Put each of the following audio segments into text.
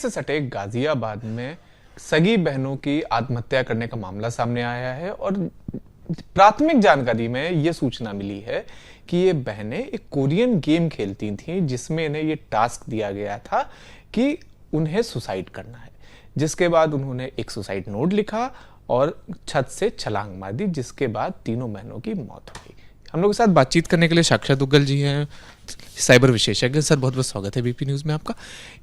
से सटे गाजियाबाद में सगी बहनों की आत्महत्या करने का मामला सामने आया है और प्राथमिक जानकारी में यह सूचना मिली है कि ये बहनें एक कोरियन गेम खेलती थीं जिसमें इन्हें ये टास्क दिया गया था कि उन्हें सुसाइड करना है, जिसके बाद उन्होंने एक सुसाइड नोट लिखा और छत से छलांग मार दी, जिसके बाद तीनों बहनों की मौत हो गई। हम लोग के साथ बातचीत करने के लिए साक्षात दुग्गल जी हैं, साइबर विशेषज्ञ। सर बहुत बहुत स्वागत है बीपी न्यूज़ में आपका।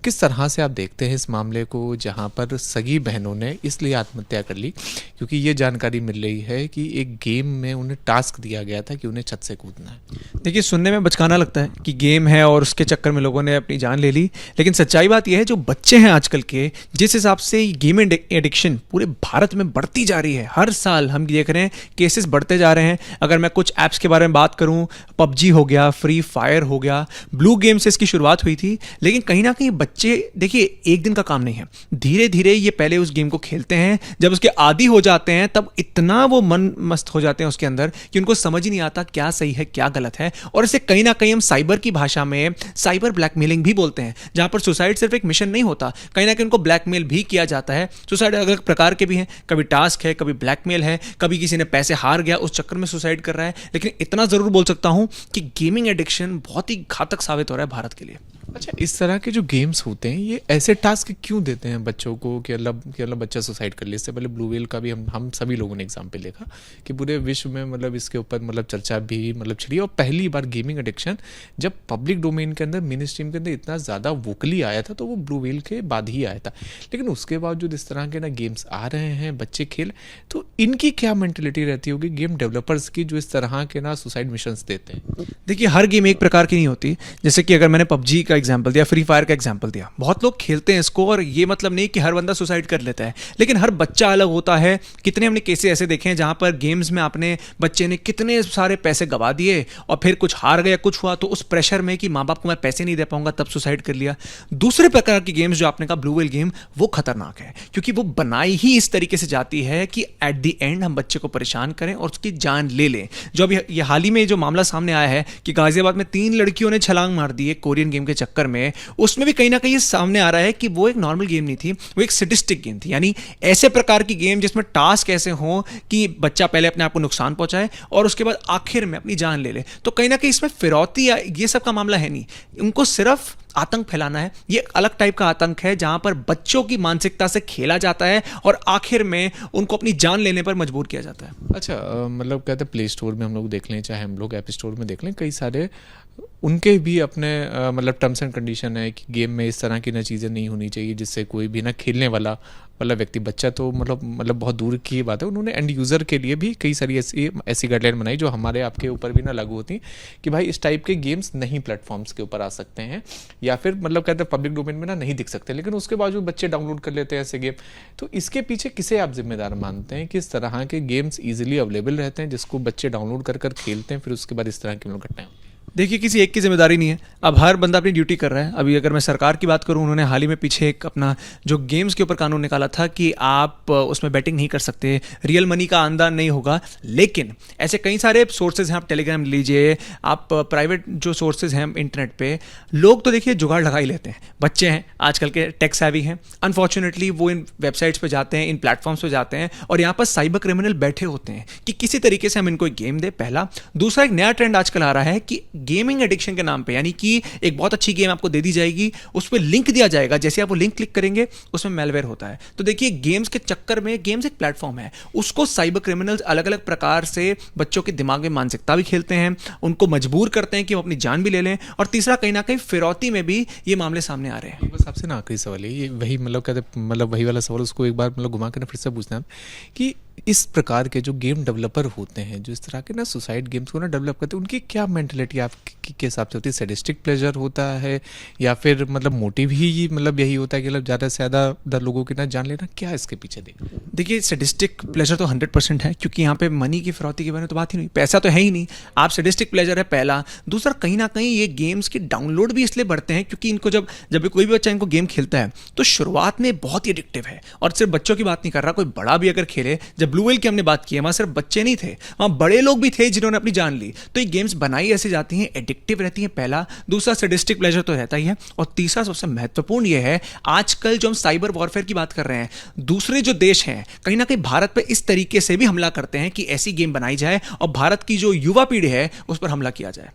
किस तरह से आप देखते हैं इस मामले को जहां पर सगी बहनों ने इसलिए आत्महत्या कर ली क्योंकि ये जानकारी मिल रही है कि एक गेम में उन्हें टास्क दिया गया था कि उन्हें छत से कूदना है। देखिए, सुनने में बचकाना लगता है कि गेम है और उसके चक्कर में लोगों ने अपनी जान ले ली, लेकिन सच्चाई बात यह है जो बच्चे हैं आजकल के, जिस हिसाब से गेम एडिक्शन पूरे भारत में बढ़ती जा रही है, हर साल हम देख रहे हैं केसेस बढ़ते जा रहे हैं। अगर मैं कुछ ऐप्स के बारे में बात करूं, पबजी हो गया, फ्री फायर हो गया, ब्लू गेम से इसकी शुरुआत हुई थी, लेकिन कहीं ना कहीं बच्चे, देखिए एक दिन का काम नहीं है, धीरे धीरे ये पहले उस गेम को खेलते हैं, जब उसके आदी हो जाते हैं तब इतना वो मन मस्त हो जाते हैं उसके अंदर कि उनको समझ ही नहीं आता क्या सही है क्या गलत है। और इसे कहीं ना कहीं हम साइबर की भाषा में साइबर ब्लैकमेलिंग भी बोलते हैं, जहां पर सुसाइड सिर्फ एक मिशन नहीं होता, कहीं ना कहीं उनको ब्लैकमेल भी किया जाता है। सुसाइड अलग अलग प्रकार के भी हैं, कभी टास्क है, कभी ब्लैकमेल है, कभी किसी ने पैसे हार गया उस चक्कर में सुसाइड कर रहा है। लेकिन इतना जरूर बोल सकता हूं कि गेमिंग एडिक्शन बहुत ही घातक साबित हो रहा है भारत के लिए। अच्छा, इस तरह के जो गेम्स होते हैं ये ऐसे टास्क क्यों देते हैं बच्चों को कि मतलब बच्चा सुसाइड कर ले? इससे पहले ब्लू व्हेल का भी हम सभी लोगों ने एग्जाम्पल देखा कि पूरे विश्व में मतलब इसके ऊपर मतलब चर्चा भी मतलब छिड़ी, और पहली बार गेमिंग एडिक्शन जब पब्लिक डोमेन के अंदर, मेन स्ट्रीम के अंदर इतना ज़्यादा वोकली आया था तो वो ब्लू व्हेल के बाद ही आया था। लेकिन उसके बावजूद इस तरह के ना गेम्स आ रहे हैं, बच्चे खेल, तो इनकी क्या मेंटेलिटी रहती होगी गेम डेवलपर्स की जो इस तरह के ना सुसाइड मिशंस देते हैं? देखिए, हर गेम एक प्रकार की नहीं होती। जैसे कि अगर मैंने पबजी का एग्जांपल दिया, फ्री फायर का एग्जांपल दिया, बहुत लोग खेलते हैं इसको, और ये मतलब नहीं कि हर बंदा सुसाइड कर लेता है, लेकिन हर बच्चा अलग होता है। कितने हमने केसेस ऐसे देखे हैं जहां पर गेम्स में आपने बच्चे ने कितने सारे पैसे गवा दिए और फिर कुछ हार गया, कुछ हुआ तो उस प्रेशर में कि माँ बाप को मैं पैसे नहीं दे पाऊंगा तब सुसाइड कर लिया। दूसरे प्रकार की गेम्स जो आपने कहा ब्लू व्हेल गेम, वो खतरनाक है क्योंकि वो बनाई ही इस तरीके से जाती है कि एट द एंड हम बच्चे को परेशान करें और उसकी जान ले लें। जो अभी ये हाल ही में जो मामला सामने आया है कि गाजियाबाद में 3 लड़कियों ने छलांग मार दी है कोरियन गेम के चक्कर में, उसमें भी कहीं ना कहीं ये सामने आ रहा है कि वो एक नॉर्मल गेम नहीं थी, वो एक सैडिस्टिक गेम थी। यानी ऐसे प्रकार की गेम जिसमें टास्क ऐसे हो कि बच्चा पहले अपने आप को नुकसान पहुंचाए और उसके बाद आखिर में अपनी जान ले ले। तो कहीं ना कहीं इसमें फिरौती या ये सब का मामला है नहीं, उनको सिर्फ आतंक फैलाना है। ये अलग टाइप का आतंक है जहां पर बच्चों की मानसिकता से खेला जाता है और आखिर में उनको अपनी जान लेने पर मजबूर किया जाता है। अच्छा, मतलब कहते हैं प्ले स्टोर में हम लोग देख लें, चाहे हम लोग ऐप स्टोर में देख लें, कई सारे उनके भी अपने मतलब टर्म्स एंड कंडीशन है कि गेम में इस तरह की ना चीज़ें नहीं होनी चाहिए जिससे कोई भी ना खेलने वाला व्यक्ति, बच्चा तो मतलब बहुत दूर की बात है। उन्होंने एंड यूज़र के लिए भी कई सारी ऐसी गाइडलाइन बनाई जो हमारे आपके ऊपर भी ना लागू होती कि भाई इस टाइप के गेम्स नहीं प्लेटफॉर्म्स के ऊपर आ सकते हैं या फिर मतलब कहते हैं पब्लिक डोमेन में ना नहीं दिख सकते, लेकिन उसके बावजूद बच्चे डाउनलोड कर लेते हैं ऐसे गेम। तो इसके पीछे किसे आप जिम्मेदार मानते हैं कि इस तरह के गेम्स ईजिली अवेलेबल रहते हैं जिसको बच्चे डाउनलोड कर खेलते हैं, फिर उसके बाद इस तरह की घटनाएं? देखिए, किसी एक की जिम्मेदारी नहीं है, अब हर बंदा अपनी ड्यूटी कर रहा है। अभी अगर मैं सरकार की बात करूं, उन्होंने हाल ही में पीछे एक अपना जो गेम्स के ऊपर कानून निकाला था कि आप उसमें बैटिंग नहीं कर सकते, रियल मनी का आंदोलन नहीं होगा। लेकिन ऐसे कई सारे सोर्सेज हैं, आप टेलीग्राम लीजिए, आप प्राइवेट जो सोर्सेज हैं इंटरनेट पे, लोग तो देखिए जुगाड़ लगा ही लेते हैं। बच्चे हैं आजकल के, टेक सेवी हैं, अनफॉर्चुनेटली वो इन वेबसाइट्स पे जाते हैं, इन प्लेटफॉर्म्स पे जाते हैं और यहाँ पर साइबर क्रिमिनल बैठे होते हैं कि किसी तरीके से हम इनको एक गेम दे। पहला। दूसरा, एक नया ट्रेंड आजकल आ रहा है कि गेमिंग एडिक्शन के नाम पे, यानी कि एक बहुत अच्छी गेम आपको दे दी जाएगी, उस पर लिंक दिया जाएगा, जैसे आप वो लिंक क्लिक करेंगे उसमें मैलवेयर होता है। तो देखिए, गेम्स के चक्कर में, गेम्स एक प्लेटफॉर्म है, उसको साइबर क्रिमिनल्स अलग अलग प्रकार से बच्चों के दिमाग में मानसिकता भी खेलते हैं, उनको मजबूर करते हैं कि वो अपनी जान भी ले लें। और तीसरा, कहीं ना कहीं फिरौती में भी ये मामले सामने आ रहे हैं। बस आपसे ना आखिरी सवाल है, ये वही मतलब कहते वही वाला सवाल, उसको एक बार मतलब घुमा कर फिर से पूछना है कि इस प्रकार के जो गेम डेवलपर होते हैं जो इस तरह के ना सुसाइड गेम्स को ना डेवलप करते हैं, उनकी क्या मेंटलिटी आपके हिसाब से होती है? सैडिस्टिक प्लेजर होता है या फिर मतलब मोटिव ही मतलब यही होता है कि मतलब ज़्यादा से ज़्यादा लोगों की ना जान लेना? क्या इसके पीछे देखिए, सैडिस्टिक प्लेजर तो 100% है, क्योंकि यहाँ पे मनी की फिरौती के बारे में तो बात ही नहीं, पैसा तो है ही नहीं। आप सैडिस्टिक प्लेजर है पहला। दूसरा, कहीं ना कहीं ये गेम्स के डाउनलोड भी इसलिए बढ़ते हैं क्योंकि इनको जब भी कोई भी बच्चा इनको गेम खेलता है तो शुरुआत में बहुत ही एडिक्टिव है। और सिर्फ बच्चों की बात नहीं कर रहा, कोई बड़ा भी अगर खेले, जब ब्लू व्हेल की हमने बात की है, वहां सिर्फ बच्चे नहीं थे, वहां बड़े लोग भी थे जिन्होंने अपनी जान ली। तो ये गेम्स बनाई ऐसे जाती हैं, एडिक्टिव रहती हैं पहला, दूसरा सैडिस्टिक प्लेजर तो रहता ही है, और तीसरा सबसे महत्वपूर्ण ये है आजकल जो हम साइबर वॉरफेयर की बात कर रहे हैं, दूसरे जो देश हैं कहीं ना कहीं भारत पर इस तरीके से भी हमला करते हैं कि ऐसी गेम बनाई जाए और भारत की जो युवा पीढ़ी है उस पर हमला किया जाए।